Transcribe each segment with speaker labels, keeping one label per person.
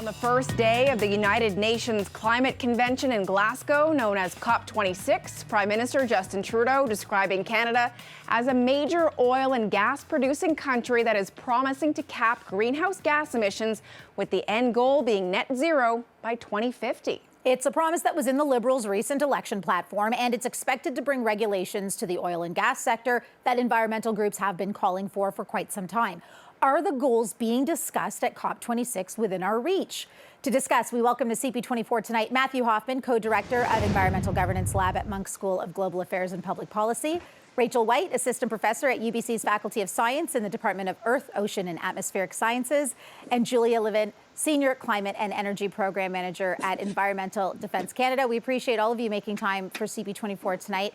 Speaker 1: On the first day of the United Nations Climate Convention in Glasgow, known as COP26, Prime Minister Justin Trudeau describing Canada as a major oil and gas producing country that is promising to cap greenhouse gas emissions, with the end goal being net zero by 2050.
Speaker 2: It's a promise that was in the Liberals' recent election platform, and it's expected to bring regulations to the oil and gas sector that environmental groups have been calling for quite some time. Are the goals being discussed at COP26 within our reach? To discuss, we welcome to CP24 tonight Matthew Hoffman, co-director of Environmental Governance Lab at Munk School of Global Affairs and Public Policy; Rachel White, assistant professor at UBC's Faculty of Science in the Department of Earth, Ocean and Atmospheric Sciences; and Julia Levin, senior climate and energy program manager at Environmental Defence Canada. We appreciate all of you making time for CP24 tonight.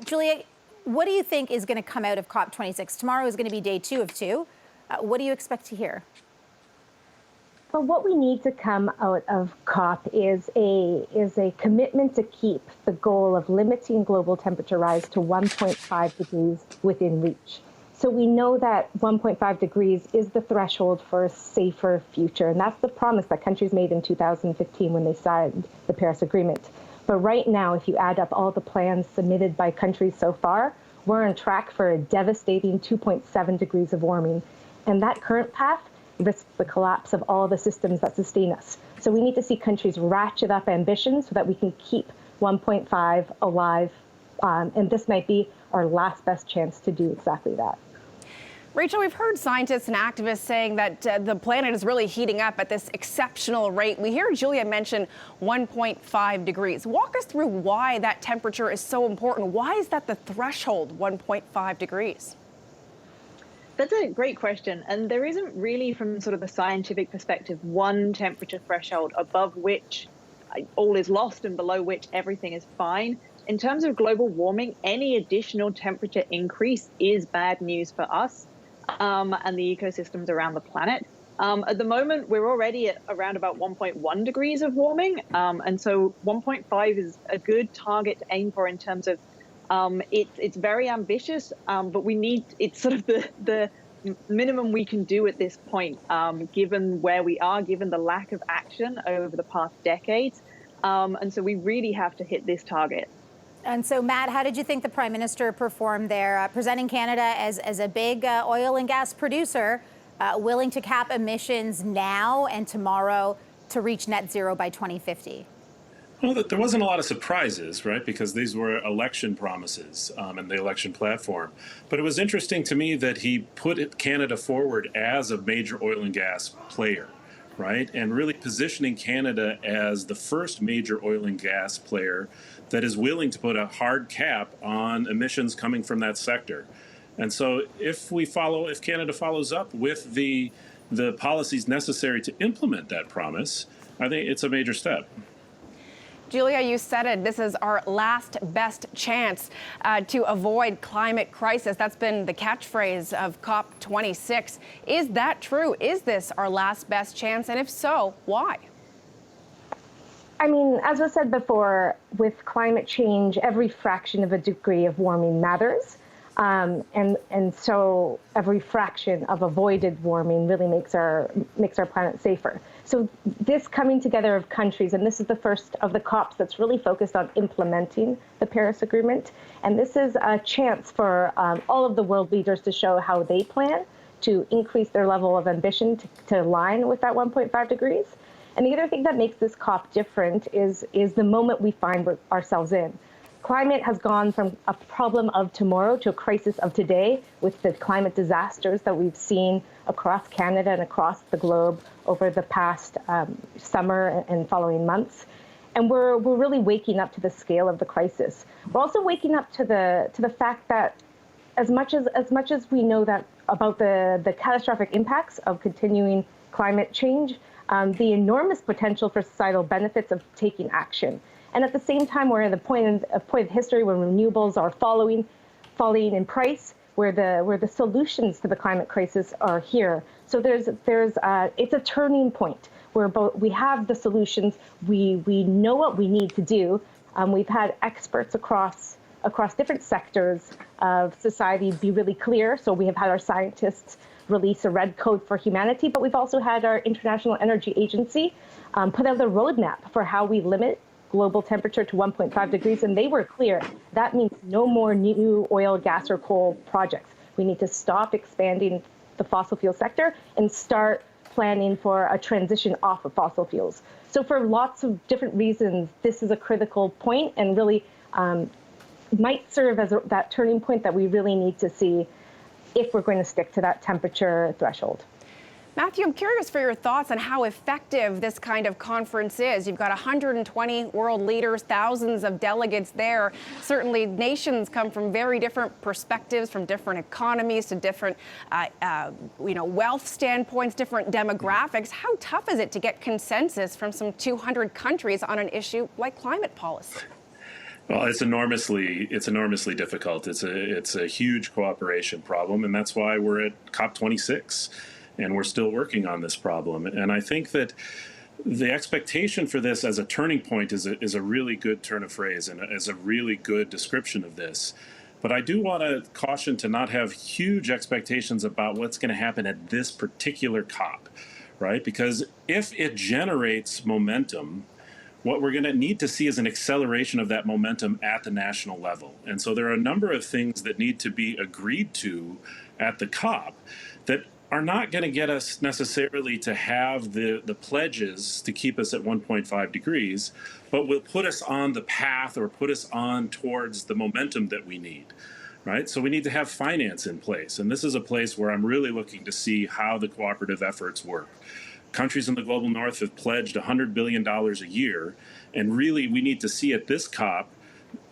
Speaker 2: Julia, what do you think is going to come out of COP26? Tomorrow is going to be day 2 of 2. What do you expect to hear?
Speaker 3: Well, what we need to come out of COP is a commitment to keep the goal of limiting global temperature rise to 1.5 degrees within reach. So we know that 1.5 degrees is the threshold for a safer future, and that's the promise that countries made in 2015 when they signed the Paris Agreement. But right now, if you add up all the plans submitted by countries so far, we're on track for a devastating 2.7 degrees of warming. And that current path risks the collapse of all the systems that sustain us. So we need to see countries ratchet up ambitions so that we can keep 1.5 alive. And this might be our last best chance to do exactly that.
Speaker 1: Rachel, we've heard scientists and activists saying that the planet is really heating up at this exceptional rate. We hear Julia mention 1.5 degrees. Walk us through why that temperature is so important. Why is that the threshold, 1.5 degrees?
Speaker 4: That's a great question. And there isn't really, from sort of the scientific perspective, one temperature threshold above which all is lost and below which everything is fine. In terms of global warming, any additional temperature increase is bad news for us and the ecosystems around the planet. At the moment, we're already at around about 1.1 degrees of warming. And so 1.5 is a good target to aim for in terms of it's very ambitious, but it's sort of the minimum we can do at this point, given where we are, given the lack of action over the past decades. And so we really have to hit this target.
Speaker 2: And so, Matt, how did you think the Prime Minister performed there, presenting Canada as a big oil and gas producer, willing to cap emissions now and tomorrow to reach net zero by 2050?
Speaker 5: Well, there wasn't a lot of surprises, right, because these were election promises and the election platform. But it was interesting to me that he put Canada forward as a major oil and gas player, right, and really positioning Canada as the first major oil and gas player that is willing to put a hard cap on emissions coming from that sector. And so if Canada follows up with the policies necessary to implement that promise, I think it's a major step.
Speaker 1: Julia, you said it. This is our last best chance to avoid climate crisis. That's been the catchphrase of COP26. Is that true? Is this our last best chance? And if so, why?
Speaker 3: I mean, as was said before, with climate change, every fraction of a degree of warming matters. And so every fraction of avoided warming really makes our planet safer. So this coming together of countries, and this is the first of the COPs that's really focused on implementing the Paris Agreement. And this is a chance for all of the world leaders to show how they plan to increase their level of ambition to align with that 1.5 degrees. And the other thing that makes this COP different is the moment we find ourselves in. Climate has gone from a problem of tomorrow to a crisis of today, with the climate disasters that we've seen across Canada and across the globe over the past summer and following months. And we're really waking up to the scale of the crisis. We're also waking up to the fact that as much as we know that about the catastrophic impacts of continuing climate change, the enormous potential for societal benefits of taking action. And at the same time, we're at a point of history where renewables are falling in price, where the solutions to the climate crisis are here. So it's a turning point where we have the solutions, we know what we need to do. We've had experts across across different sectors of society be really clear. So we have had our scientists release a red code for humanity, but we've also had our International Energy Agency put out a roadmap for how we limit global temperature to 1.5 degrees, and they were clear. That means no more new oil, gas, or coal projects. We need to stop expanding the fossil fuel sector and start planning for a transition off of fossil fuels. So for lots of different reasons, this is a critical point and really might serve as that turning point that we really need to see if we're going to stick to that temperature threshold.
Speaker 1: Matthew, I'm curious for your thoughts on how effective this kind of conference is. You've got 120 world leaders, thousands of delegates there. Certainly, nations come from very different perspectives, from different economies to different, wealth standpoints, different demographics. How tough is it to get consensus from some 200 countries on an issue like climate policy?
Speaker 5: Well, it's enormously difficult. It's a huge cooperation problem, and that's why we're at COP26. And we're still working on this problem. And I think that the expectation for this as a turning point is a really good turn of phrase and is a really good description of this. But I do want to caution to not have huge expectations about what's going to happen at this particular COP, right? Because if it generates momentum, what we're going to need to see is an acceleration of that momentum at the national level. And so there are a number of things that need to be agreed to at the COP that are not going to get us necessarily to have the pledges to keep us at 1.5 degrees, but will put us on the path or put us on towards the momentum that we need, right? So we need to have finance in place. And this is a place where I'm really looking to see how the cooperative efforts work. Countries in the global north have pledged $100 billion a year. And really, we need to see at this COP,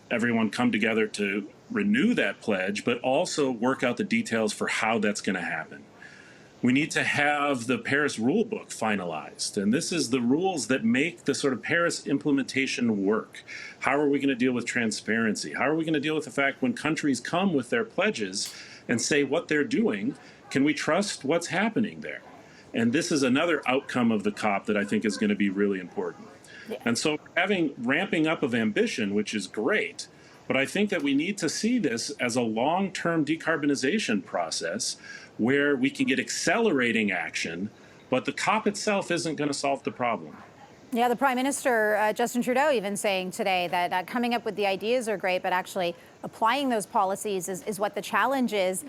Speaker 5: everyone come together to renew that pledge, but also work out the details for how that's going to happen. We need to have the Paris rulebook finalized. And this is the rules that make the sort of Paris implementation work. How are we going to deal with transparency? How are we going to deal with the fact when countries come with their pledges and say what they're doing, can we trust what's happening there? And this is another outcome of the COP that I think is going to be really important. Yeah. And so ramping up of ambition, which is great, but I think that we need to see this as a long-term decarbonization process where we can get accelerating action, but the COP itself isn't going to solve the problem.
Speaker 2: Yeah, the Prime Minister, Justin Trudeau, even saying today that coming up with the ideas are great, but actually applying those policies is what the challenge is.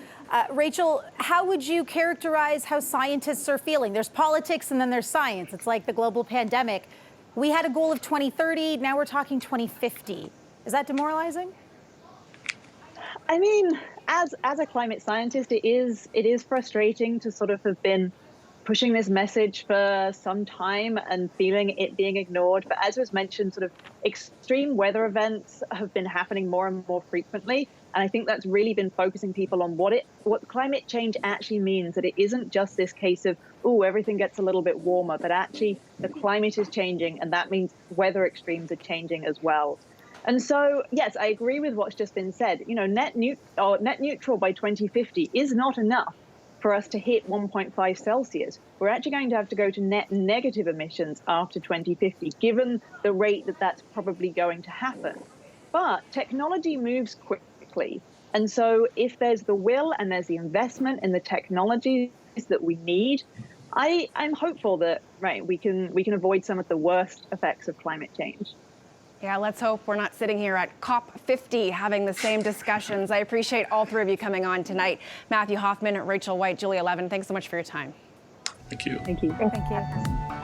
Speaker 2: Rachel, how would you characterize how scientists are feeling? There's politics and then there's science. It's like the global pandemic. We had a goal of 2030. Now we're talking 2050. Is that demoralizing?
Speaker 4: I mean, as a climate scientist, it is frustrating to sort of have been pushing this message for some time and feeling it being ignored. But as was mentioned, sort of extreme weather events have been happening more and more frequently. And I think that's really been focusing people on what climate change actually means, that it isn't just this case of, oh, everything gets a little bit warmer, but actually the climate is changing, and that means weather extremes are changing as well. And so, yes, I agree with what's just been said. You know, net neutral by 2050 is not enough for us to hit 1.5 Celsius. We're actually going to have to go to net negative emissions after 2050, given the rate that that's probably going to happen. But technology moves quickly. And so if there's the will and there's the investment in the technologies that we need, I'm hopeful that, right, we can avoid some of the worst effects of climate change.
Speaker 1: Yeah, let's hope we're not sitting here at COP50 having the same discussions. I appreciate all three of you coming on tonight. Matthew Hoffman, Rachel White, Julia Levin, thanks so much for your time.
Speaker 5: Thank you.
Speaker 4: Thank you.
Speaker 2: Thank you.